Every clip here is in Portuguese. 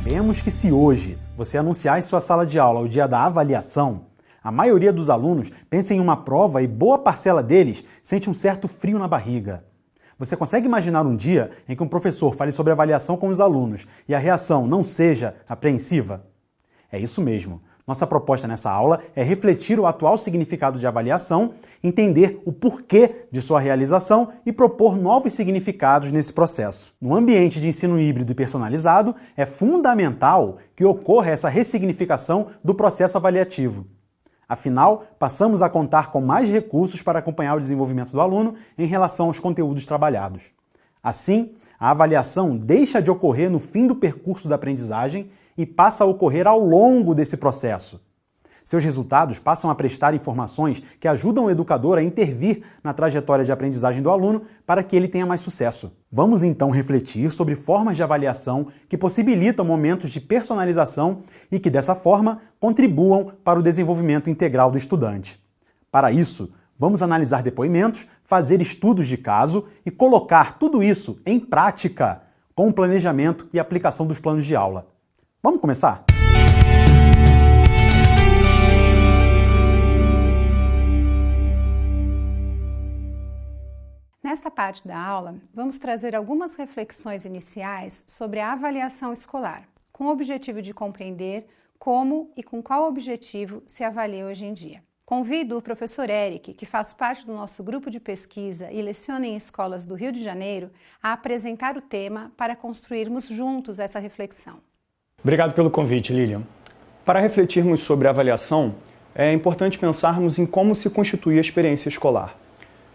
Sabemos que se hoje você anunciar em sua sala de aula o dia da avaliação, a maioria dos alunos pensa em uma prova e boa parcela deles sente um certo frio na barriga. Você consegue imaginar um dia em que um professor fale sobre avaliação com os alunos e a reação não seja apreensiva? É isso mesmo. Nossa proposta nessa aula é refletir o atual significado de avaliação, entender o porquê de sua realização e propor novos significados nesse processo. No ambiente de ensino híbrido e personalizado, é fundamental que ocorra essa ressignificação do processo avaliativo. Afinal, passamos a contar com mais recursos para acompanhar o desenvolvimento do aluno em relação aos conteúdos trabalhados. Assim, a avaliação deixa de ocorrer no fim do percurso da aprendizagem e passa a ocorrer ao longo desse processo. Seus resultados passam a prestar informações que ajudam o educador a intervir na trajetória de aprendizagem do aluno para que ele tenha mais sucesso. Vamos então refletir sobre formas de avaliação que possibilitam momentos de personalização e que, dessa forma, contribuam para o desenvolvimento integral do estudante. Para isso, vamos analisar depoimentos, fazer estudos de caso e colocar tudo isso em prática com o planejamento e aplicação dos planos de aula. Vamos começar? Nesta parte da aula, vamos trazer algumas reflexões iniciais sobre a avaliação escolar, com o objetivo de compreender como e com qual objetivo se avalia hoje em dia. Convido o professor Eric, que faz parte do nosso grupo de pesquisa e leciona em escolas do Rio de Janeiro, a apresentar o tema para construirmos juntos essa reflexão. Obrigado pelo convite, Lilian. Para refletirmos sobre a avaliação, é importante pensarmos em como se constitui a experiência escolar.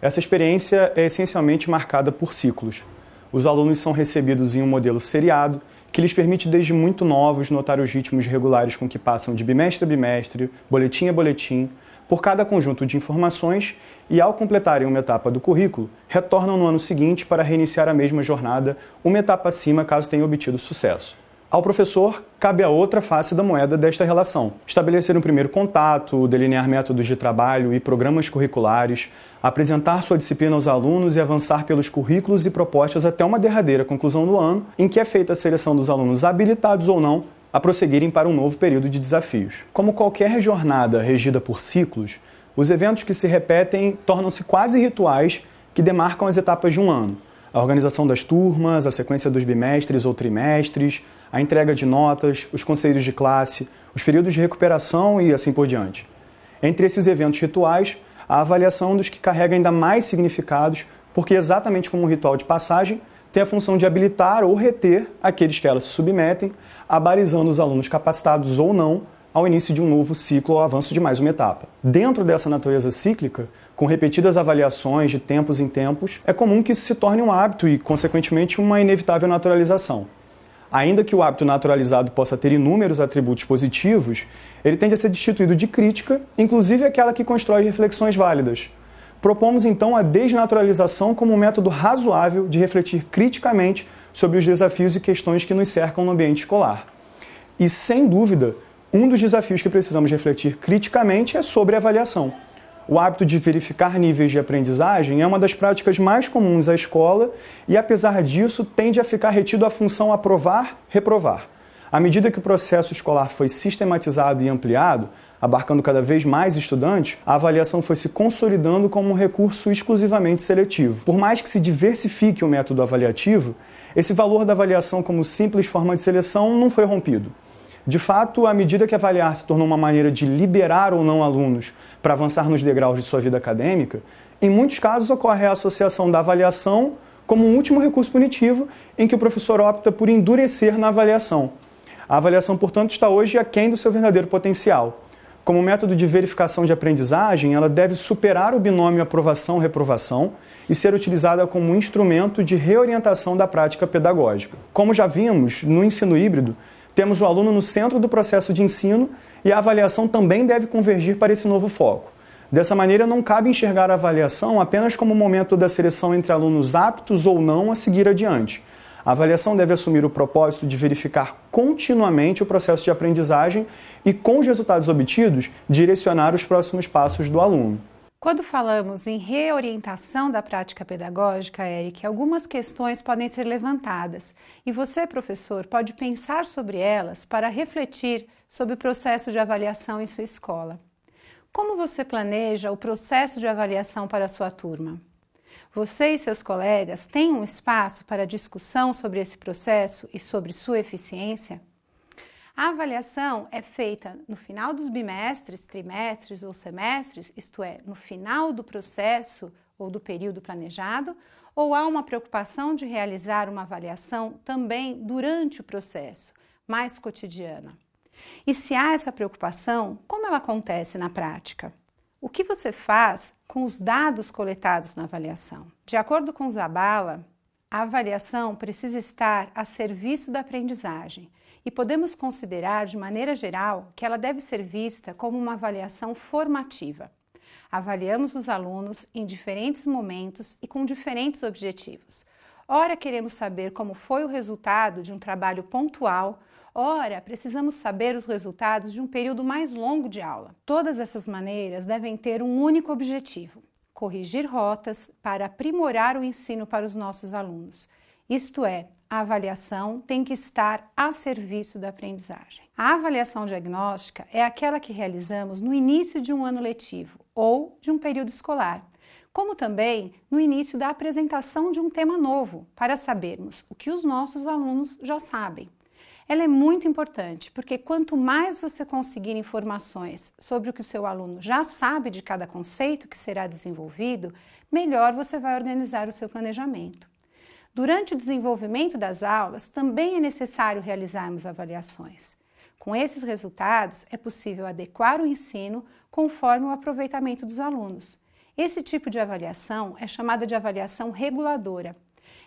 Essa experiência é essencialmente marcada por ciclos. Os alunos são recebidos em um modelo seriado, que lhes permite desde muito novos notar os ritmos regulares com que passam de bimestre a bimestre, boletim a boletim, por cada conjunto de informações e, ao completarem uma etapa do currículo, retornam no ano seguinte para reiniciar a mesma jornada, uma etapa acima caso tenham obtido sucesso. Ao professor, cabe a outra face da moeda desta relação: estabelecer um primeiro contato, delinear métodos de trabalho e programas curriculares, apresentar sua disciplina aos alunos e avançar pelos currículos e propostas até uma derradeira conclusão do ano, em que é feita a seleção dos alunos habilitados ou não a prosseguirem para um novo período de desafios. Como qualquer jornada regida por ciclos, os eventos que se repetem tornam-se quase rituais que demarcam as etapas de um ano. A organização das turmas, a sequência dos bimestres ou trimestres, a entrega de notas, os conselhos de classe, os períodos de recuperação e assim por diante. Entre esses eventos rituais, a avaliação dos que carrega ainda mais significados, porque exatamente como um ritual de passagem, tem a função de habilitar ou reter aqueles que elas se submetem, abalizando os alunos capacitados ou não ao início de um novo ciclo ou avanço de mais uma etapa. Dentro dessa natureza cíclica, com repetidas avaliações de tempos em tempos, é comum que isso se torne um hábito e, consequentemente, uma inevitável naturalização. Ainda que o hábito naturalizado possa ter inúmeros atributos positivos, ele tende a ser destituído de crítica, inclusive aquela que constrói reflexões válidas. Propomos então a desnaturalização como um método razoável de refletir criticamente sobre os desafios e questões que nos cercam no ambiente escolar. E, sem dúvida, um dos desafios que precisamos refletir criticamente é sobre a avaliação. O hábito de verificar níveis de aprendizagem é uma das práticas mais comuns à escola e, apesar disso, tende a ficar retido à função aprovar, reprovar. À medida que o processo escolar foi sistematizado e ampliado, abarcando cada vez mais estudantes, a avaliação foi se consolidando como um recurso exclusivamente seletivo. Por mais que se diversifique o método avaliativo, esse valor da avaliação como simples forma de seleção não foi rompido. De fato, à medida que avaliar se tornou uma maneira de liberar ou não alunos para avançar nos degraus de sua vida acadêmica, em muitos casos ocorre a associação da avaliação como um último recurso punitivo em que o professor opta por endurecer na avaliação. A avaliação, portanto, está hoje aquém do seu verdadeiro potencial. Como método de verificação de aprendizagem, ela deve superar o binômio aprovação-reprovação e ser utilizada como um instrumento de reorientação da prática pedagógica. Como já vimos, no ensino híbrido, temos o aluno no centro do processo de ensino e a avaliação também deve convergir para esse novo foco. Dessa maneira, não cabe enxergar a avaliação apenas como um momento da seleção entre alunos aptos ou não a seguir adiante. A avaliação deve assumir o propósito de verificar continuamente o processo de aprendizagem e, com os resultados obtidos, direcionar os próximos passos do aluno. Quando falamos em reorientação da prática pedagógica, Eric, algumas questões podem ser levantadas e você, professor, pode pensar sobre elas para refletir sobre o processo de avaliação em sua escola. Como você planeja o processo de avaliação para a sua turma? Você e seus colegas têm um espaço para discussão sobre esse processo e sobre sua eficiência? A avaliação é feita no final dos bimestres, trimestres ou semestres, isto é, no final do processo ou do período planejado, ou há uma preocupação de realizar uma avaliação também durante o processo, mais cotidiana? E se há essa preocupação, como ela acontece na prática? O que você faz com os dados coletados na avaliação? De acordo com Zabala, a avaliação precisa estar a serviço da aprendizagem e podemos considerar, de maneira geral, que ela deve ser vista como uma avaliação formativa. Avaliamos os alunos em diferentes momentos e com diferentes objetivos. Ora, queremos saber como foi o resultado de um trabalho pontual, ora, precisamos saber os resultados de um período mais longo de aula. Todas essas maneiras devem ter um único objetivo: corrigir rotas para aprimorar o ensino para os nossos alunos. Isto é, a avaliação tem que estar a serviço da aprendizagem. A avaliação diagnóstica é aquela que realizamos no início de um ano letivo ou de um período escolar, como também no início da apresentação de um tema novo, para sabermos o que os nossos alunos já sabem. Ela é muito importante, porque quanto mais você conseguir informações sobre o que o seu aluno já sabe de cada conceito que será desenvolvido, melhor você vai organizar o seu planejamento. Durante o desenvolvimento das aulas, também é necessário realizarmos avaliações. Com esses resultados, é possível adequar o ensino conforme o aproveitamento dos alunos. Esse tipo de avaliação é chamada de avaliação reguladora.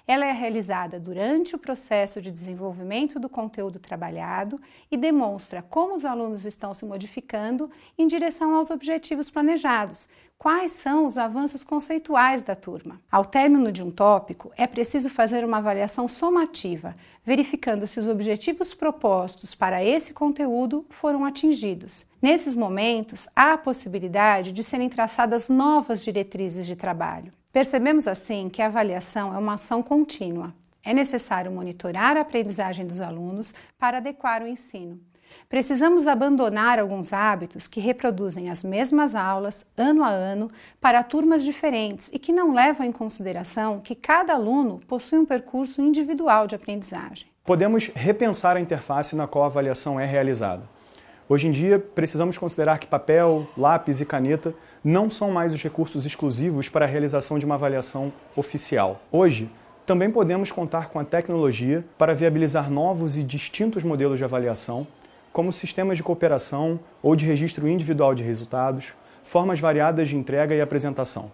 Ela é realizada durante o processo de desenvolvimento do conteúdo trabalhado e demonstra como os alunos estão se modificando em direção aos objetivos planejados, quais são os avanços conceituais da turma. Ao término de um tópico, é preciso fazer uma avaliação somativa, verificando se os objetivos propostos para esse conteúdo foram atingidos. Nesses momentos, há a possibilidade de serem traçadas novas diretrizes de trabalho. Percebemos assim que a avaliação é uma ação contínua. É necessário monitorar a aprendizagem dos alunos para adequar o ensino. Precisamos abandonar alguns hábitos que reproduzem as mesmas aulas, ano a ano, para turmas diferentes e que não levam em consideração que cada aluno possui um percurso individual de aprendizagem. Podemos repensar a interface na qual a avaliação é realizada. Hoje em dia, precisamos considerar que papel, lápis e caneta não são mais os recursos exclusivos para a realização de uma avaliação oficial. Hoje, também podemos contar com a tecnologia para viabilizar novos e distintos modelos de avaliação, como sistemas de cooperação ou de registro individual de resultados, formas variadas de entrega e apresentação.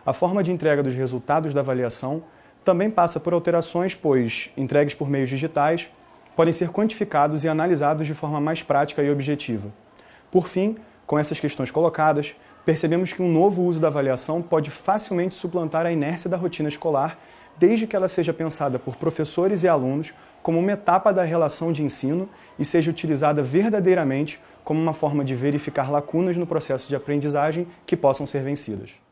A forma de entrega dos resultados da avaliação também passa por alterações, pois, entregues por meios digitais, podem ser quantificados e analisados de forma mais prática e objetiva. Por fim, com essas questões colocadas, percebemos que um novo uso da avaliação pode facilmente suplantar a inércia da rotina escolar, desde que ela seja pensada por professores e alunos como uma etapa da relação de ensino e seja utilizada verdadeiramente como uma forma de verificar lacunas no processo de aprendizagem que possam ser vencidas.